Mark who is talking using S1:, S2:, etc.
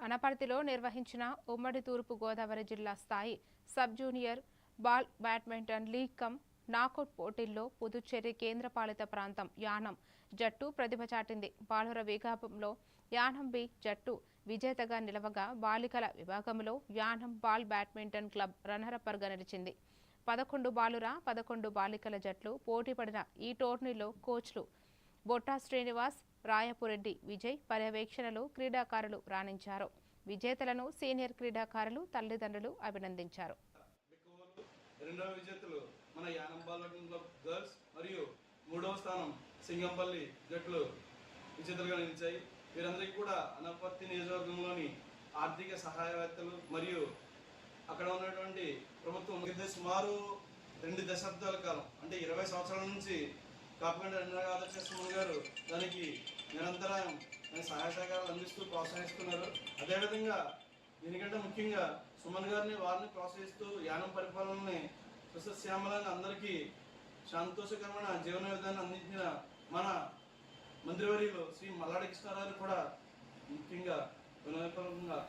S1: అనపర్తిలో నిర్వహించిన ఉమ్మడి తూర్పు గోదావరి జిల్లా స్థాయి sub junior ball badminton league come knockout పోటీల్లో పుదుచ్చేరి కేంద్రపాలిత ప్రాంతం యానం జట్టు ప్రతిభ చాటింది. బాలుర విభాగంలో యానం బి జట్టు విజేతగా నిలవగా బాలికల విభాగంలో యానం బాల్ బ్యాడ్మింటన్ క్లబ్ రన్నరప్పర్గా నిలిచింది. 11 బాలుర 11 బాలికల జట్లు పోటీపడిన ఈ టోర్నీలో కోచ్లు బొట్టా శ్రీనివాస్, రాయపురెడ్డి విజయ్ పర్యవేక్షణలో క్రీడాకారులు రాణించారు. విజేతలను సీనియర్ క్రీడాకారులు తల్లిదండ్రులు అభినందించారు.
S2: రెండవ విజేతలు మన యానం బాల్ క్లబ్ గర్ల్స్ మరియు మూడవ స్థానం సింగంపల్లి జట్లు విజేతలుగా నిలిచాయి. వీరందరికీ కూడా అనపర్తి నియోజకవర్గంలోని ఆర్థిక సహాయవేత్తలు మరియు అక్కడ ఉన్నటువంటి ప్రభుత్వం సుమారు 2 దశాబ్దాల కాలం అంటే 20 సంవత్సరాల నుంచి కాకుండా ఆదర్శ సుమన్ గారు దానికి నిరంతరం సహాయ సహకారాలు అందిస్తూ ప్రోత్సహిస్తున్నారు. అదేవిధంగా దీనికంటే ముఖ్యంగా సుమన్ గారిని వారిని ప్రోత్సహిస్తూ యానం పరిపాలనని సుశ్యామలంగా అందరికీ సంతోషకరమైన జీవన విధానం అందించిన మన మంత్రివర్యులు శ్రీ మల్లాడి కృష్ణారావు కూడా ముఖ్యంగా వినయపూర్వకంగా